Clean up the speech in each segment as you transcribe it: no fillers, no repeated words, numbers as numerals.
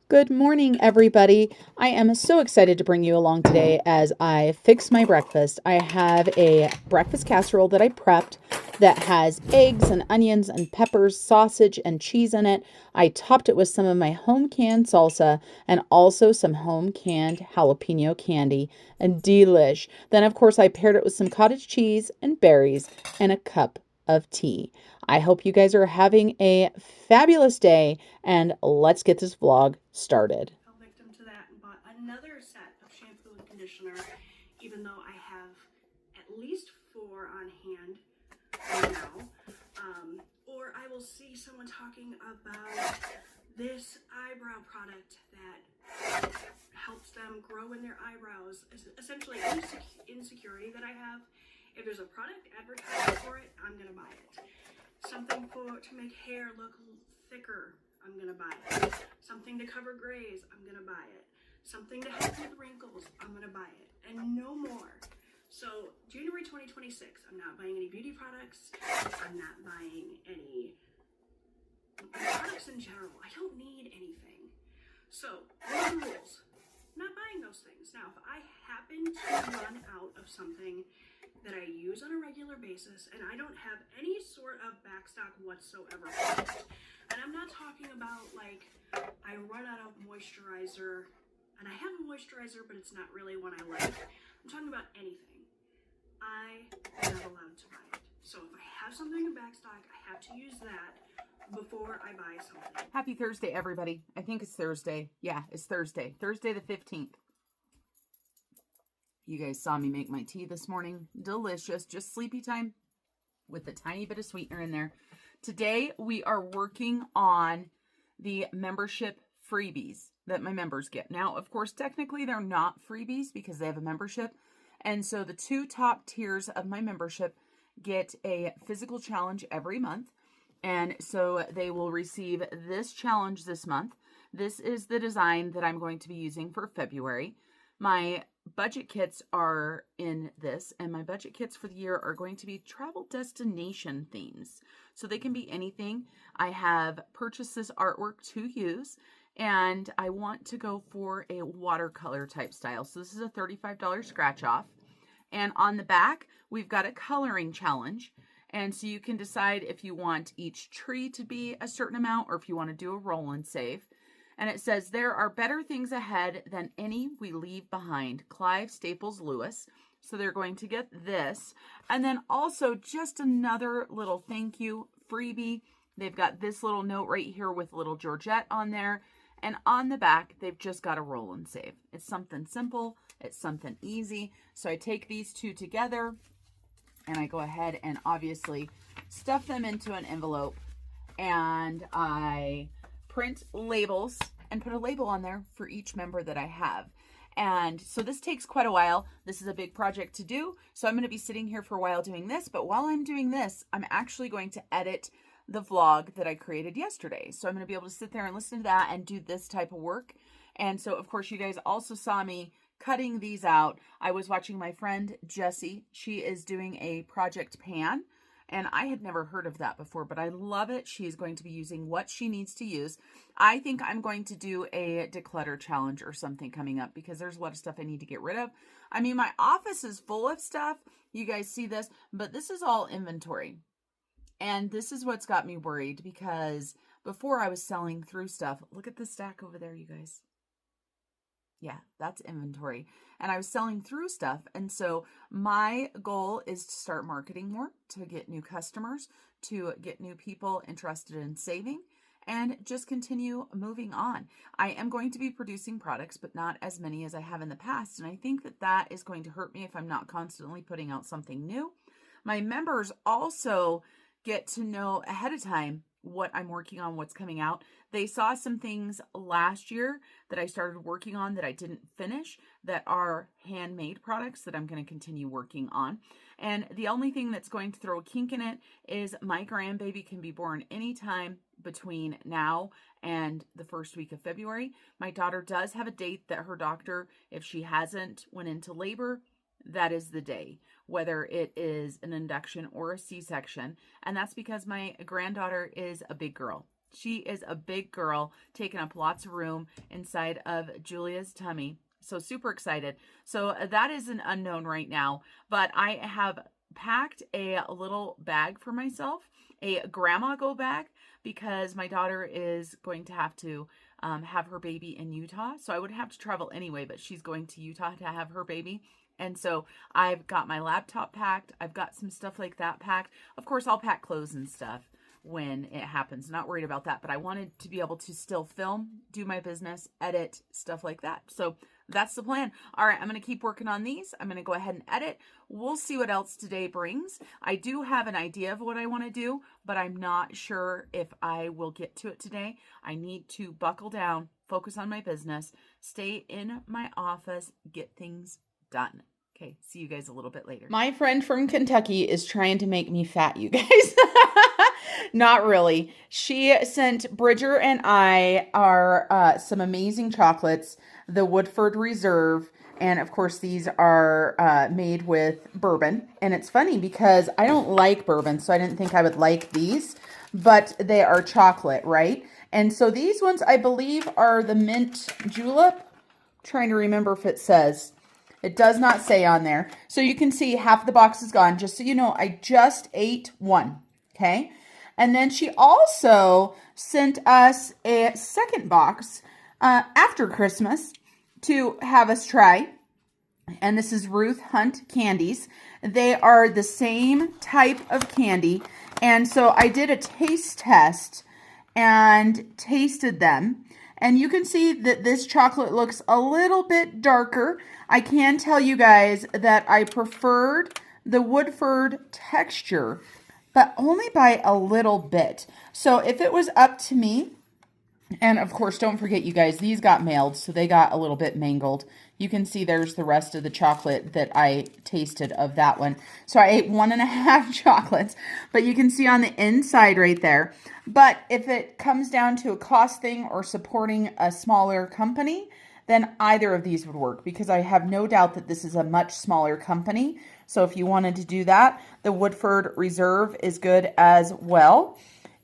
Good morning, everybody. I am so excited to bring you along today as I fix my breakfast. I have a breakfast casserole that I prepped that has eggs and onions and peppers, sausage and cheese in it. I topped it with some of my home canned salsa and also some home canned jalapeno candy, and delish. Then, of course, I paired it with some cottage cheese and berries and a cup of tea. I hope you guys are having a fabulous day, and let's get this vlog started. Fell victim to that and bought another set of shampoo and conditioner, even though I have at least 4 on hand right now. Or I will see someone talking about this eyebrow product that helps them grow in their eyebrows. Essentially, insecurity that I have. If there's a product advertised for it, I'm gonna buy it. Something to make hair look thicker, I'm gonna buy it. Something to cover grays, I'm gonna buy it. Something to help with wrinkles, I'm gonna buy it. And no more. So January 2026, I'm not buying any beauty products. I'm not buying any products in general. I don't need anything. So what are the rules? I'm not buying those things. Now, if I happen to run out of something that I use on a regular basis and I don't have any sort of backstock whatsoever for it, and I'm not talking about like I run out of moisturizer and I have a moisturizer but it's not really one I like. I'm talking about anything. I am not allowed to buy it. So if I have something in backstock, I have to use that before I buy something. Happy Thursday, everybody. I think it's Thursday. Yeah, it's Thursday. Thursday the 15th. You guys saw me make my tea this morning. Delicious. Just sleepy time with a tiny bit of sweetener in there. Today, we are working on the membership freebies that my members get. Now, of course, technically, they're not freebies because they have a membership. And so the 2 top tiers of my membership get a physical challenge every month. And so they will receive this challenge this month. This is the design that I'm going to be using for February. My budget kits are in this, and my budget kits for the year are going to be travel destination themes. So they can be anything. I have purchased this artwork to use, and I want to go for a watercolor type style. So this is a $35 scratch off. And on the back, we've got a coloring challenge. And so you can decide if you want each tree to be a certain amount or if you want to do a roll and save. And it says, there are better things ahead than any we leave behind. Clive Staples Lewis. So they're going to get this. And then also just another little thank you freebie. They've got this little note right here with little Georgette on there. And on the back, they've just got a roll and save. It's something simple. It's something easy. So I take these 2 together and I go ahead and obviously stuff them into an envelope. And I print labels and put a label on there for each member that I have. And so this takes quite a while. This is a big project to do. So I'm going to be sitting here for a while doing this. But while I'm doing this, I'm actually going to edit the vlog that I created yesterday. So I'm going to be able to sit there and listen to that and do this type of work. And so, of course, you guys also saw me cutting these out. I was watching my friend Jessi. She is doing a project pan. And I had never heard of that before, but I love it. She's going to be using what she needs to use. I think I'm going to do a declutter challenge or something coming up because there's a lot of stuff I need to get rid of. I mean, my office is full of stuff. You guys see this, but this is all inventory. And this is what's got me worried because before I was selling through stuff. Look at the stack over there, you guys. Yeah, that's inventory. And I was selling through stuff. And so my goal is to start marketing more, to get new customers, to get new people interested in saving, and just continue moving on. I am going to be producing products, but not as many as I have in the past. And I think that that is going to hurt me if I'm not constantly putting out something new. My members also get to know ahead of time what I'm working on, what's coming out. They saw some things last year that I started working on that I didn't finish that are handmade products that I'm going to continue working on. And the only thing that's going to throw a kink in it is my grandbaby can be born anytime between now and the first week of February. My daughter does have a date that her doctor, if she hasn't went into labor, that is the day, whether it is an induction or a C-section. And that's because my granddaughter is a big girl. She is a big girl, taking up lots of room inside of Julia's tummy. So super excited. So that is an unknown right now, but I have packed a little bag for myself, a grandma go bag, because my daughter is going to have her baby in Utah. So I would have to travel anyway, but she's going to Utah to have her baby. And so I've got my laptop packed. I've got some stuff like that packed. Of course, I'll pack clothes and stuff when it happens. Not worried about that, but I wanted to be able to still film, do my business, edit, stuff like that. So that's the plan. All right, I'm going to keep working on these. I'm going to go ahead and edit. We'll see what else today brings. I do have an idea of what I want to do, but I'm not sure if I will get to it today. I need to buckle down, focus on my business, stay in my office, get things done. Okay, see you guys a little bit later. My friend from Kentucky is trying to make me fat, you guys. Not really. She sent Bridger and I some amazing chocolates, the Woodford Reserve, and of course these are made with bourbon. And it's funny because I don't like bourbon, so I didn't think I would like these, but they are chocolate, right? And so these ones I believe are the mint julep. I'm trying to remember if it says. It does not say on there. So you can see half the box is gone. Just so you know, I just ate one. Okay. And then she also sent us a second box after Christmas to have us try. And this is Ruth Hunt candies. They are the same type of candy. And so I did a taste test and tasted them. And you can see that this chocolate looks a little bit darker. I can tell you guys that I preferred the Woodford texture, but only by a little bit. So if it was up to me, and of course, don't forget, you guys, these got mailed, so they got a little bit mangled. You can see there's the rest of the chocolate that I tasted of that one. So I ate 1.5 chocolates, but you can see on the inside right there. But if it comes down to a cost thing or supporting a smaller company, then either of these would work, because I have no doubt that this is a much smaller company. So if you wanted to do that, the Woodford Reserve is good as well.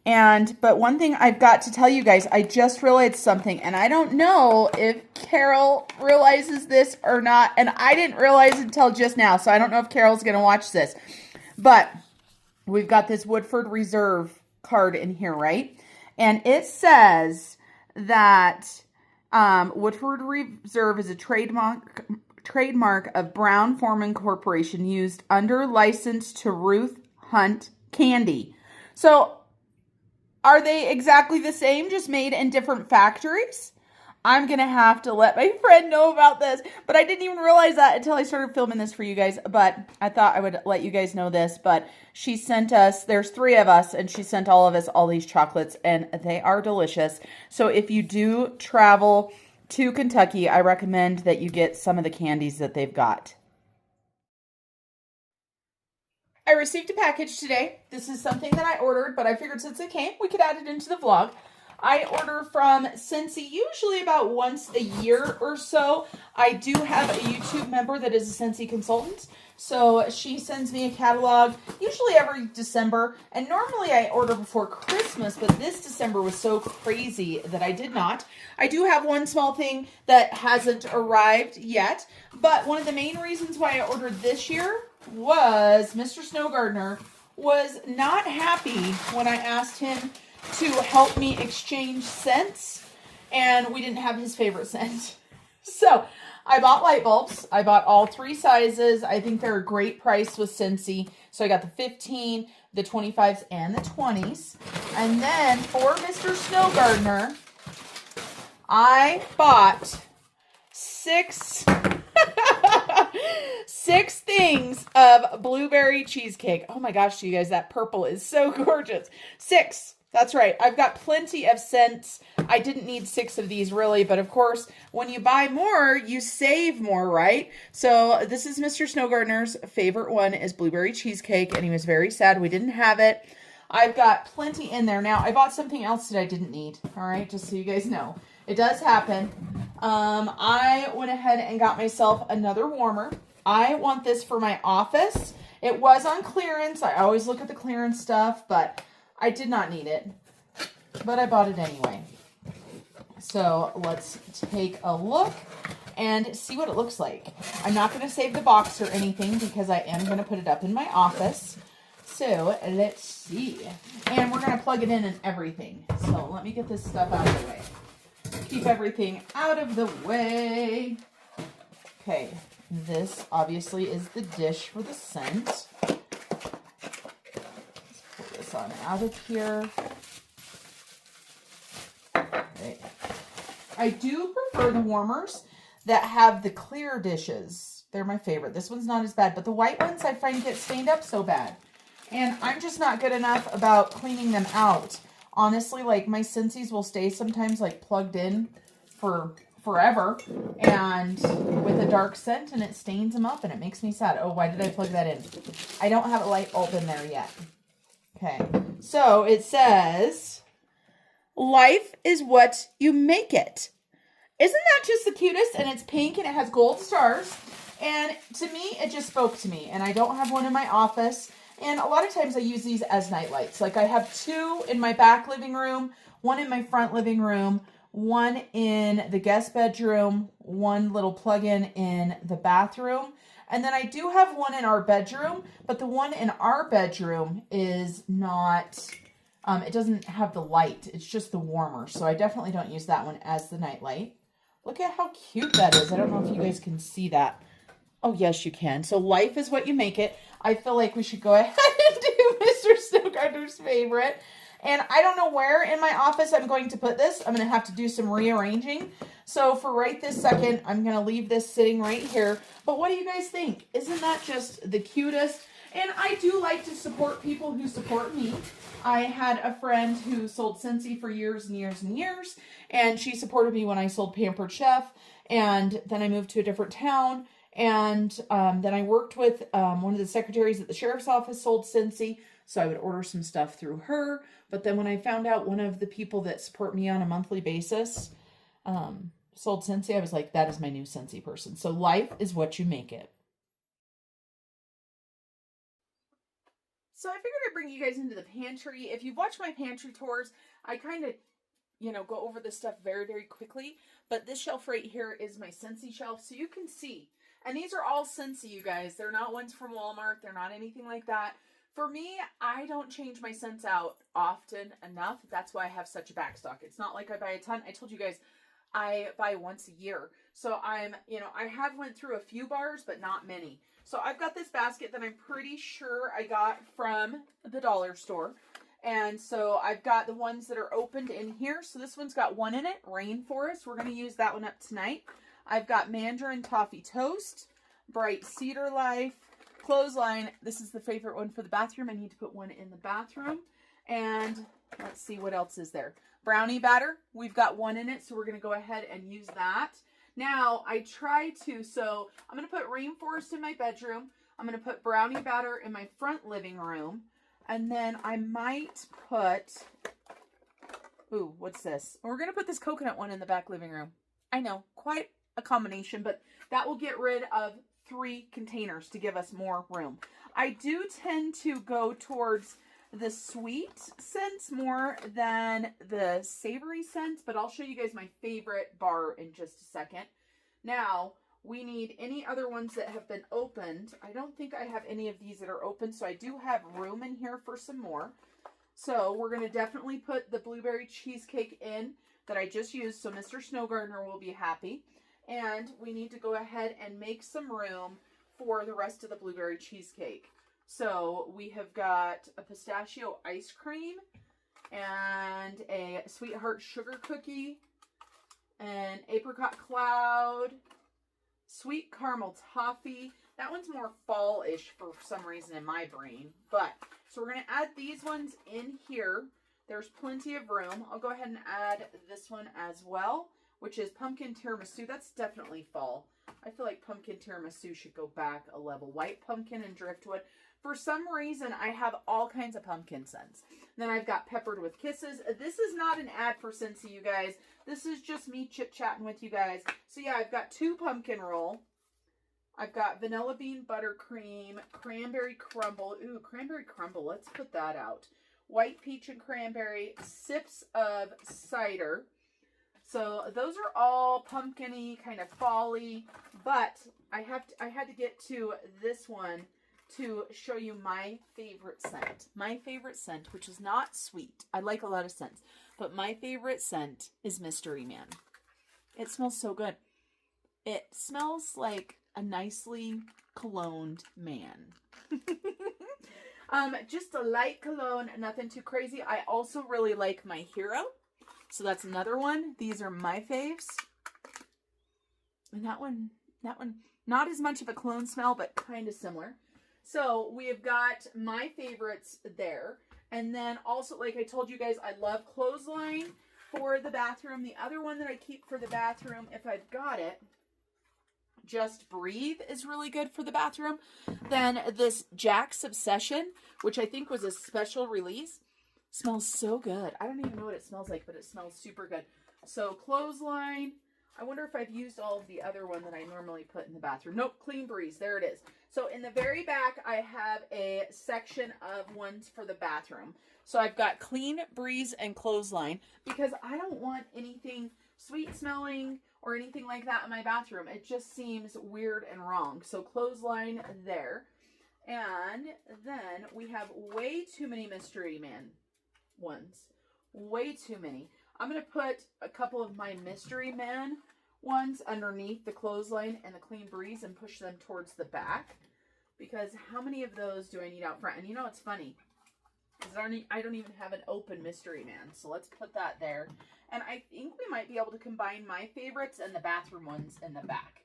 But one thing I've got to tell you guys, I just realized something, and I don't know if Carol realizes this or not, and I didn't realize until just now, so I don't know if Carol's going to watch this. But we've got this Woodford Reserve card in here, right? And it says that Woodford Reserve is a trademark of Brown-Forman Corporation, used under license to Ruth Hunt Candy. So are they exactly the same, just made in different factories? I'm going to have to let my friend know about this, but I didn't even realize that until I started filming this for you guys, but I thought I would let you guys know this. But she sent us, there's 3 of us, and she sent all of us all these chocolates, and they are delicious. So if you do travel to Kentucky, I recommend that you get some of the candies that they've got. I received a package today. This is something that I ordered, but I figured since it came, we could add it into the vlog. I order from Scentsy usually about once a year or so. I do have a YouTube member that is a Scentsy consultant, so she sends me a catalog usually every December, and normally I order before Christmas, but this December was so crazy that I did not. I do have one small thing that hasn't arrived yet, but one of the main reasons why I ordered this year was Mr. Snow Gardener was not happy when I asked him to help me exchange scents, and we didn't have his favorite scent. So I bought light bulbs. I bought all 3 sizes. I think they're a great price with Scentsy. So I got the 15, the 25s, and the 20s. And then for Mr. Snow Gardener, I bought 6 things of blueberry cheesecake. Oh my gosh, you guys, that purple is so gorgeous. 6. That's right. I've got plenty of scents. I didn't need 6 of these really, but of course, when you buy more, you save more, right? So this is Mr. Snow Gardener's favorite one is blueberry cheesecake, and he was very sad we didn't have it. I've got plenty in there. Now, I bought something else that I didn't need, all right, just so you guys know. It does happen. I went ahead and got myself another warmer. I want this for my office. It was on clearance. I always look at the clearance stuff, but I did not need it. but I bought it anyway. So let's take a look and see what it looks like. I'm not going to save the box or anything because I am going to put it up in my office. So let's see. And we're going to plug it in and everything. So let me get this stuff out of the way. Keep everything out of the way. Okay, this obviously is the dish for the scent. Let's pull this on out of here. Okay. I do prefer the warmers that have the clear dishes. They're my favorite. This one's not as bad, but the white ones I find get stained up so bad. And I'm just not good enough about cleaning them out. Honestly, like my Scentsies will stay sometimes like plugged in for forever and with a dark scent, and it stains them up and it makes me sad. Oh, why did I plug that in? I don't have a light bulb in there yet. Okay, so it says, life is what you make it. Isn't that just the cutest? And it's pink and it has gold stars. And to me, it just spoke to me. And I don't have one in my office. And a lot of times I use these as night lights. Like I have two in my back living room, one in my front living room, one in the guest bedroom, one little plug-in in the bathroom. And then I do have one in our bedroom, but the one in our bedroom is not, it doesn't have the light. It's just the warmer. So I definitely don't use that one as the night light. Look at how cute that is. I don't know if you guys can see that. Oh, yes, you can. So life is what you make it. I feel like we should go ahead and do Mr. Snowgarden's favorite. And I don't know where in my office I'm going to put this. I'm going to have to do some rearranging. So for right this second, I'm going to leave this sitting right here. But what do you guys think? Isn't that just the cutest? And I do like to support people who support me. I had a friend who sold Scentsy for years and years and years. And she supported me when I sold Pampered Chef. And then I moved to a different town. And then I worked with one of the secretaries at the sheriff's office sold Scentsy. So I would order some stuff through her. But then when I found out one of the people that support me on a monthly basis sold Scentsy, I was like, that is my new Scentsy person. So life is what you make it. So I figured I'd bring you guys into the pantry. If you've watched my pantry tours, I kind of, go over this stuff very, very quickly. But this shelf right here is my Scentsy shelf, so you can see. And these are all Scentsy, you guys. They're not ones from Walmart. They're not anything like that. For me, I don't change my scents out often enough. That's why I have such a backstock. It's not like I buy a ton. I told you guys I buy once a year. So I have went through a few bars, but not many. So I've got this basket that I'm pretty sure I got from the dollar store. And so I've got the ones that are opened in here. So this one's got one in it, Rainforest. We're going to use that one up tonight. I've got Mandarin Toffee Toast, Bright Cedar Life, Clothesline. This is the favorite one for the bathroom. I need to put one in the bathroom. And let's see what else is there. Brownie batter. We've got one in it, so we're going to go ahead and use that. Now, I try to, so I'm going to put Rainforest in my bedroom. I'm going to put brownie batter in my front living room. And then I might put, ooh, what's this? We're going to put this coconut one in the back living room. I know, quite a combination, but that will get rid of 3 containers to give us more room. I do tend to go towards the sweet scents more than the savory scents, but I'll show you guys my favorite bar in just a second. Now, we need any other ones that have been opened. I don't think I have any of these that are open, so I do have room in here for some more. So we're going to definitely put the blueberry cheesecake in that I just used, so Mr. Snowgardener will be happy. And we need to go ahead and make some room for the rest of the blueberry cheesecake. So we have got a pistachio ice cream and a sweetheart sugar cookie, an apricot cloud, sweet caramel toffee. That one's more fall-ish for some reason in my brain. But, so we're going to add these ones in here. There's plenty of room. I'll go ahead and add this one as well, which is pumpkin tiramisu. That's definitely fall. I feel like pumpkin tiramisu should go back a level. White pumpkin and driftwood. For some reason, I have all kinds of pumpkin scents. Then I've got peppered with kisses. This is not an ad for Scentsy, you guys. This is just me chit-chatting with you guys. So yeah, I've got 2 pumpkin roll. I've got vanilla bean buttercream, cranberry crumble. Ooh, cranberry crumble. Let's put that out. white peach and cranberry, sips of cider. So those are all pumpkin-y, kind of fall-y, but I had to get to this one to show you my favorite scent. My favorite scent, which is not sweet. I like a lot of scents, but my favorite scent is Mystery Man. It smells so good. It smells like a nicely cologned man. Just a light cologne, nothing too crazy. I also really like my Hero. So that's another one. These are my faves. And that one, not as much of a cologne smell, but kind of similar. So we have got my favorites there. And then also, like I told you guys, I love Clothesline for the bathroom. The other one that I keep for the bathroom, if I've got it, Just Breathe is really good for the bathroom. Then this Jack's Obsession, which I think was a special release, smells so good. I don't even know what it smells like, but it smells super good. So Clothesline. I wonder if I've used all of the other one that I normally put in the bathroom. Nope, Clean Breeze. There it is. So in the very back, I have a section of ones for the bathroom. So I've got Clean Breeze and Clothesline because I don't want anything sweet smelling or anything like that in my bathroom. It just seems weird and wrong. So Clothesline there. And then we have way too many Mystery Man ones. Way too many. I'm going to put a couple of my Mystery Man ones underneath the Clothesline and the Clean Breeze and push them towards the back. Because how many of those do I need out front? And you know, it's funny. Because I don't even have an open Mystery Man. So let's put that there. And I think we might be able to combine my favorites and the bathroom ones in the back.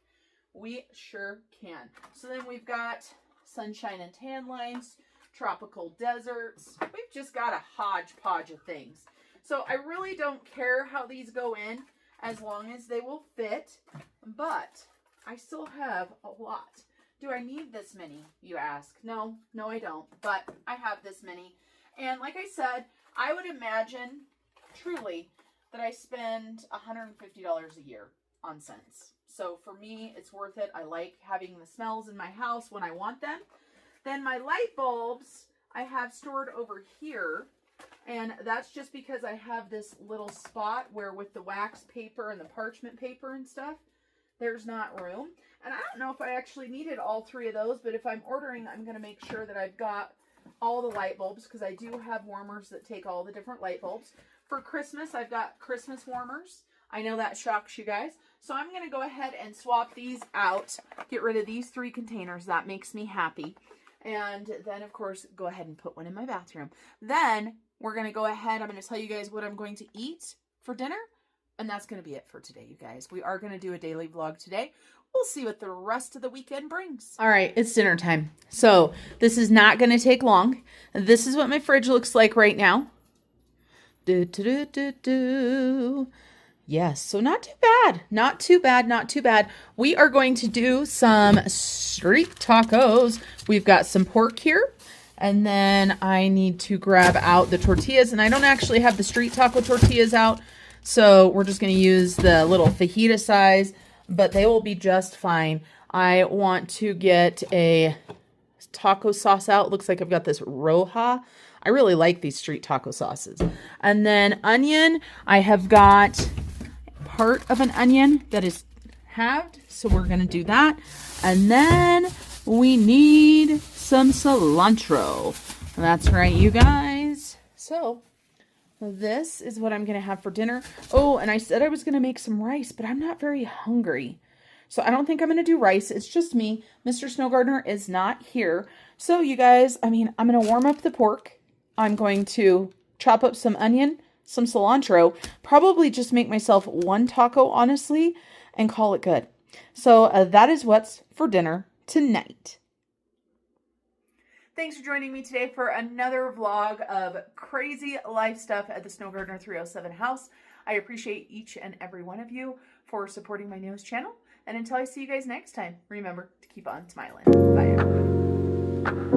We sure can. So then we've got Sunshine and Tan Lines, Tropical Deserts. We've just got a hodgepodge of things. So I really don't care how these go in as long as they will fit, but I still have a lot. Do I need this many, you ask? No, I don't, but I have this many. And like I said, I would imagine, truly, that I spend $150 a year on scents. So for me, it's worth it. I like having the smells in my house when I want them. Then my light bulbs I have stored over here. And that's just because I have this little spot where with the wax paper and the parchment paper and stuff, there's not room. And I don't know if I actually needed all three of those, but if I'm ordering, I'm going to make sure that I've got all the light bulbs because I do have warmers that take all the different light bulbs. For Christmas, I've got Christmas warmers. I know that shocks you guys. So I'm going to go ahead and swap these out, get rid of these 3 containers. That makes me happy. And then, of course, go ahead and put one in my bathroom. Then we're going to go ahead. I'm going to tell you guys what I'm going to eat for dinner. And that's going to be it for today, you guys. We are going to do a daily vlog today. We'll see what the rest of the weekend brings. All right, it's dinner time. So this is not going to take long. This is what my fridge looks like right now. Yes, so not too bad. Not too bad, not too bad. We are going to do some street tacos. We've got some pork here. And then I need to grab out the tortillas. And I don't actually have the street taco tortillas out. So we're just going to use the little fajita size. But they will be just fine. I want to get a taco sauce out. Looks like I've got this Roja. I really like these street taco sauces. And then onion. I have got part of an onion that is halved. So we're going to do that. And then we need some cilantro. That's right, you guys. So this is what I'm going to have for dinner. Oh, and I said I was going to make some rice, but I'm not very hungry. So I don't think I'm going to do rice. It's just me. Mr. Snow Gardener is not here. So you guys, I'm going to warm up the pork. I'm going to chop up some onion, some cilantro, probably just make myself one taco, honestly, and call it good. So that is what's for dinner tonight. Thanks for joining me today for another vlog of crazy life stuff at the Snow Gardener 307 house. I appreciate each and every one of you for supporting my newest channel. And until I see you guys next time, remember to keep on smiling. Bye, everyone.